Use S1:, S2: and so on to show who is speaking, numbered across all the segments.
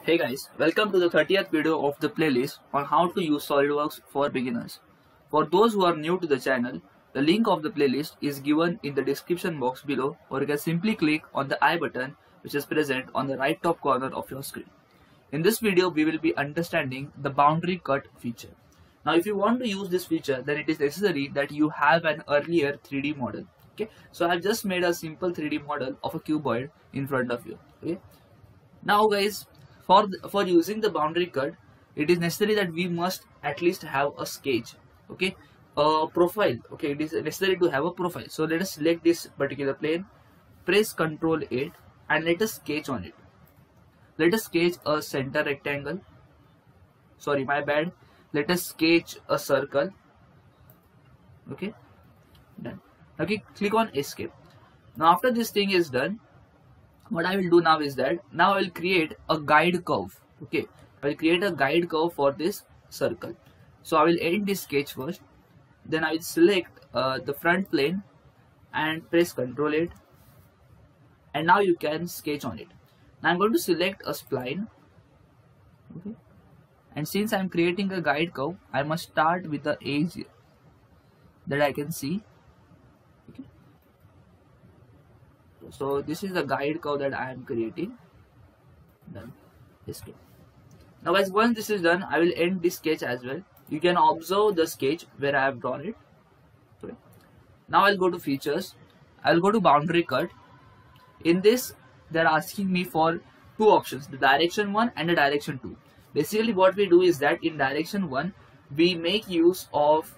S1: Hey guys, welcome to the 30th video of the playlist on how to use SolidWorks for beginners. For those who are new to the channel, the link of the playlist is given in the description box below, or you can simply click on the I button which is present on the right top corner of your screen. In this video, we will be understanding the boundary cut feature. Now if you want to use this feature, then it is necessary that you have an earlier 3D model. Okay, so I have just made a simple 3D model of a cuboid in front of you. Okay, now guys, for using the boundary cut, it is necessary that we must at least have a sketch. Okay, a profile. Okay, it is necessary to have a profile. So let us select this particular plane, press Ctrl 8, and let us sketch on it. Let us sketch a center rectangle. Sorry, my bad. Let us sketch a circle. Okay, done. Okay, click on escape. Now after this thing is done, what I will do now is that now I will create a guide curve. Okay, I will create a guide curve for this circle. So I will end this sketch first, then I will select the front plane and press Ctrl 8, and now you can sketch on it. Now I'm going to select a spline. Okay, and since I'm creating a guide curve, I must start with the edge that I can see. Okay, so this is the guide curve that I am creating. Done. Escape. Now guys, once this is done, I will end this sketch as well. You can observe the sketch where I have drawn it. Okay. Now I'll go to features. I'll go to boundary cut. In this, they're asking me for two options, the direction 1 and the direction 2. Basically what we do is that in direction 1, we make use of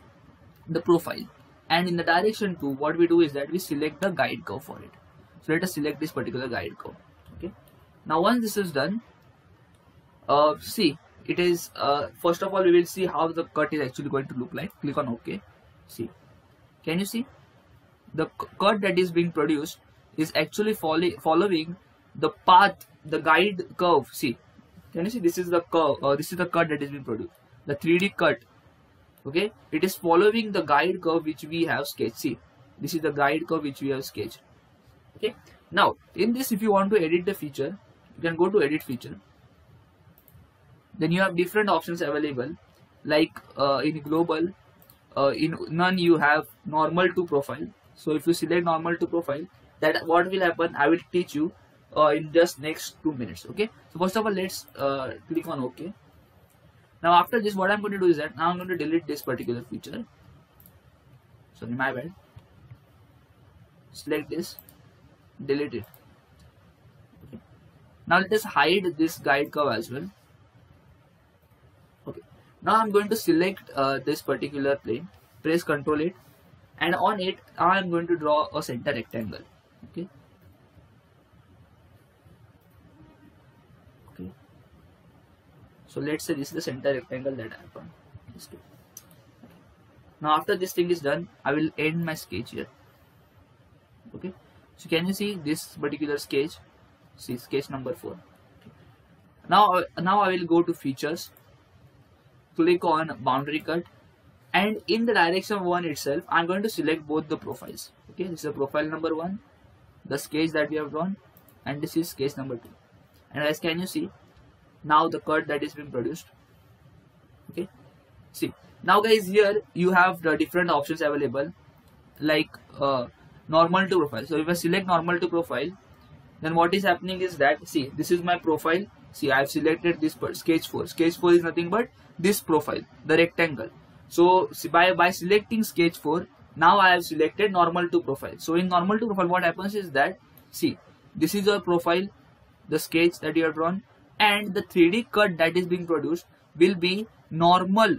S1: the profile, and in the direction 2, what we do is that we select the guide curve for it. So let us select this particular guide curve. Okay. Now once this is done, see, it is first of all we will see how the cut is actually going to look like. Click on OK. See, can you see the cut that is being produced is actually following the path, the guide curve. See, can you see, this is the curve, this is the cut that is being produced, the 3D cut. Okay, it is following the guide curve which we have sketched. See, this is the guide curve which we have sketched. Okay, now in this, if you want to edit the feature, you can go to edit feature. Then you have different options available, like in global, in none you have normal to profile. So if you select normal to profile, that what will happen, I will teach you in just next 2 minutes. Okay, so first of all, let's click on OK. Now after this, what I'm going to do is that now I'm going to delete this particular feature. Sorry, my bad. Select this, delete it. Okay. Now let us hide this guide curve as well. Okay. Now I'm going to select this particular plane, press Ctrl 8, and on it I'm going to draw a center rectangle. Okay. Okay. So let's say this is the center rectangle that I have drawn. Okay. Now after this thing is done, I will end my sketch here. Okay, so can you see this particular sketch? See, sketch number 4. Okay. Now I will go to features, click on boundary cut, and in the direction 1 itself, I'm going to select both the profiles. Okay, this is the profile number 1, the sketch that we have drawn, and this is sketch number 2. And as can you see, now the cut that is being produced. Okay, see, now guys, here you have the different options available, like normal to profile. So if I select normal to profile, then what is happening is that, see, this is my profile. See, I have selected this sketch 4. Sketch 4 is nothing but this profile, the rectangle. So see, by selecting sketch 4, now I have selected normal to profile. So in normal to profile, what happens is that, see, this is your profile, the sketch that you have drawn, and the 3D cut that is being produced will be normal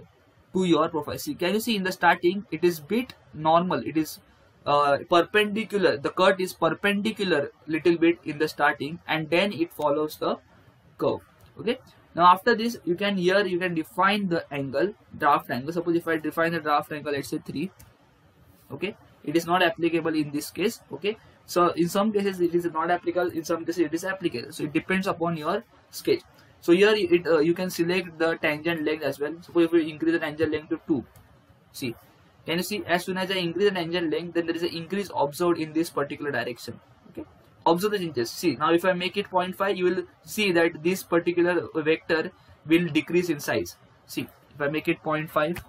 S1: to your profile. See, can you see in the starting, it is bit normal, it is perpendicular, the cut is perpendicular little bit in the starting, and then it follows the curve. Okay, now after this, you can define the angle, draft angle. Suppose if I define the draft angle, let's say 3. Okay, it is not applicable in this case. Okay, so in some cases it is not applicable, in some cases it is applicable, so it depends upon your sketch. So here you can select the tangent length as well. Suppose if you increase the tangent length to 2, see, can you see, as soon as I increase the tangent length, then there is an increase observed in this particular direction. Okay, observe the changes. See, now if I make it 0.5, you will see that this particular vector will decrease in size. See, if I make it 0.5,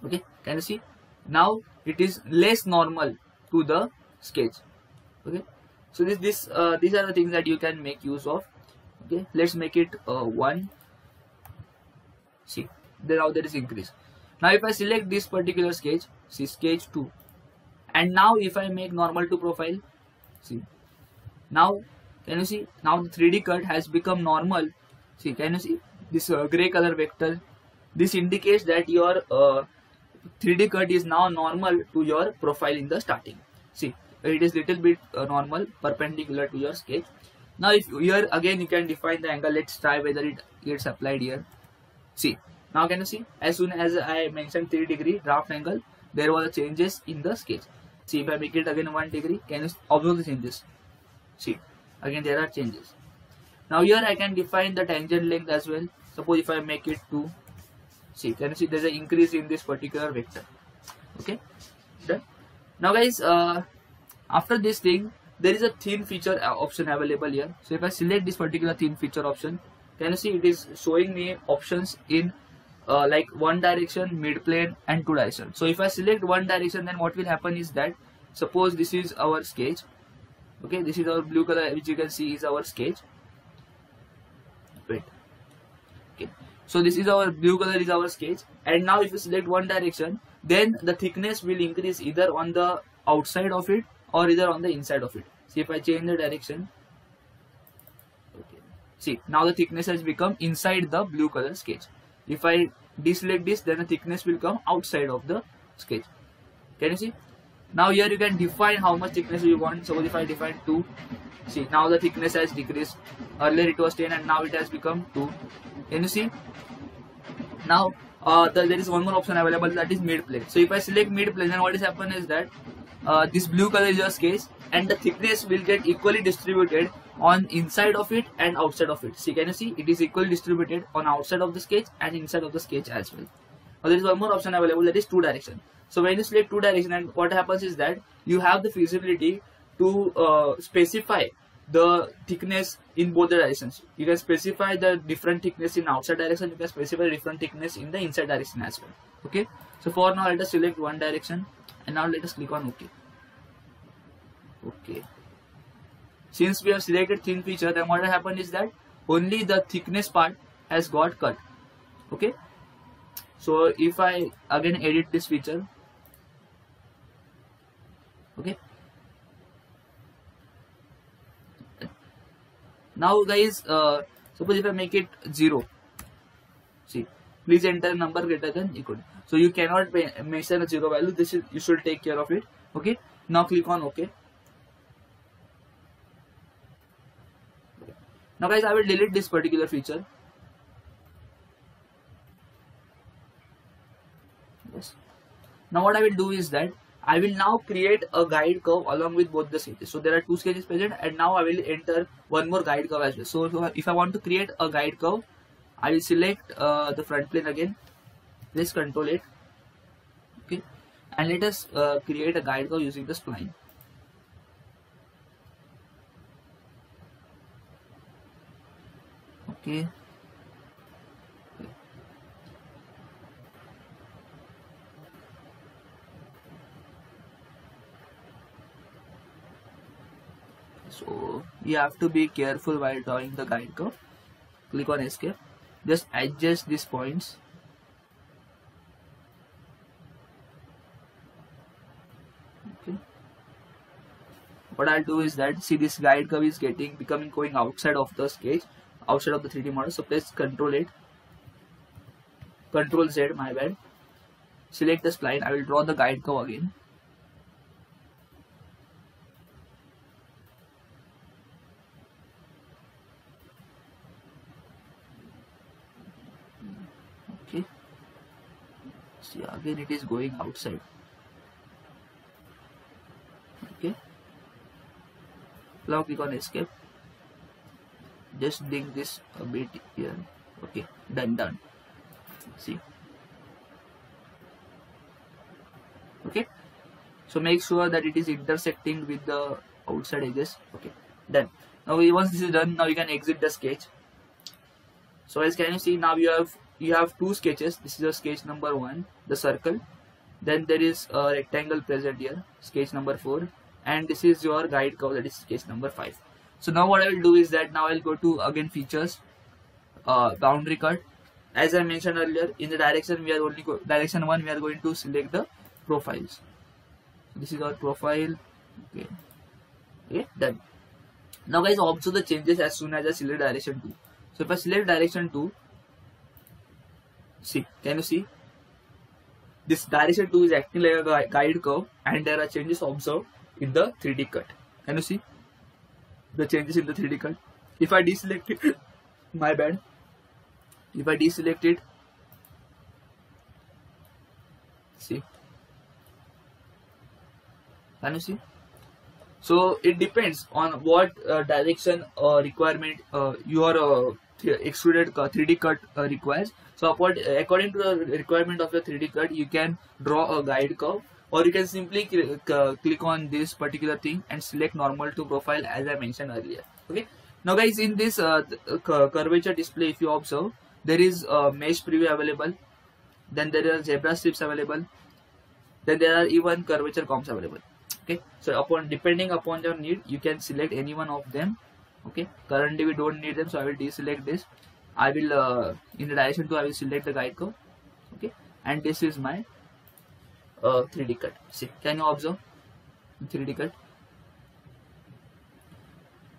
S1: okay, can you see? Now it is less normal to the sketch. Okay, so these are the things that you can make use of. Okay, let's make it 1. See, now there is increase. Now if I select this particular sketch, see sketch 2, and now if I make normal to profile, see, now can you see, now the 3D cut has become normal. See, can you see this gray color vector? This indicates that your 3D cut is now normal to your profile in the starting. See, it is little bit normal, perpendicular to your sketch. Now if here again you can define the angle. Let's try whether it gets applied here. See, now can you see, as soon as I mentioned 3 degree draft angle, there were changes in the sketch. See, if I make it again 1 degree, can you observe the changes? See, again there are changes. Now here I can define the tangent length as well. Suppose if I make it 2, see, can you see there is an increase in this particular vector. Okay, done. Now guys, after this thing, there is a thin feature option available here. So if I select this particular thin feature option, can you see it is showing me options in like one direction, mid plane, and 2 direction. So if I select one direction, then what will happen is that, suppose this is our sketch. Okay, this is our blue color, which you can see is our sketch. Wait. Okay, so this is our blue color is our sketch, and now if you select one direction, then the thickness will increase either on the outside of it or either on the inside of it. See, if I change the direction, okay, see, now the thickness has become inside the blue color sketch. If I deselect this, then the thickness will come outside of the sketch. Can you see? Now here you can define how much thickness you want. So if I define 2, see, now the thickness has decreased. Earlier it was 10 and now it has become 2. Can you see? Now there is one more option available, that is mid plane. So if I select mid plane, then what is happen is that this blue color is your sketch, and the thickness will get equally distributed on inside of it and outside of it. See, can you see? It is equally distributed on outside of the sketch and inside of the sketch as well. Now there is one more option available, that is 2 direction. So when you select 2 direction, and what happens is that you have the feasibility to specify the thickness in both the directions. You can specify the different thickness in outside direction, you can specify different thickness in the inside direction as well. Okay, so for now let us select one direction, and now let us click on OK. Okay, since we have selected thin feature, then what will happen is that only the thickness part has got cut. Okay, so if I again edit this feature, okay, now guys, suppose if I make it 0, see, please enter number greater than equal. So you cannot mention a 0 value. This is, you should take care of it. Okay, now click on OK. Now guys, I will delete this particular feature. Yes. Now what I will do is that I will now create a guide curve along with both the sketches. So there are 2 sketches present, and now I will enter one more guide curve as well. So if I want to create a guide curve, I will select the front plane again. Let's control it. Okay, and let us create a guide curve using the spline. Okay. So you have to be careful while drawing the guide curve. Click on escape. Just adjust these points. Okay. What I'll do is that, see, this guide curve is going outside of the sketch, outside of the 3D model. So press Control 8, Control Z, my bad. Select the spline. I will draw the guide curve again. Okay. See, again it is going outside. Okay. Now click on escape. Just bring this a bit here. Okay, done. See. Okay. So make sure that it is intersecting with the outside edges. Okay, done. Now once this is done, now you can exit the sketch. So as can you see, now you have two sketches. This is a sketch number 1, the circle. Then there is a rectangle present here, sketch number 4, and this is your guide curve, that is sketch number 5. So now what I will do is that now I'll go to again features, boundary cut. As I mentioned earlier, in the direction we are only direction 1, we are going to select the profiles. So this is our profile. Okay, okay, done. Now guys, observe the changes as soon as I select direction 2. So if I select direction 2, see, can you see? This direction 2 is acting like a guide curve, and there are changes observed in the 3D cut. Can you see the changes in the 3D cut? If I deselect it, my bad. If I deselect it, see, can you see? So it depends on what direction requirement your extruded 3D cut requires. So according to the requirement of the 3D cut, you can draw a guide curve, or you can simply click on this particular thing and select normal to profile, as I mentioned earlier. Okay. Now guys, in this curvature display, if you observe, there is mesh preview available, then there are zebra strips available, then there are even curvature comps available. Okay, so depending upon your need, you can select any one of them. Okay, currently we don't need them, so I will deselect this. I will in the direction 2, I will select the guide curve. Okay, and this is my 3D cut. See, can you observe 3D cut?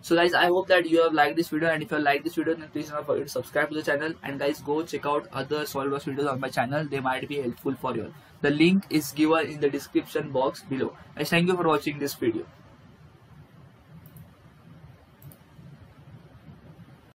S1: So guys, I hope that you have liked this video, and if you have liked this video, then please don't forget to subscribe to the channel, and guys, go check out other SolidWorks videos on my channel. They might be helpful for you. The link is given in the description box below. Guys, thank you for watching this video.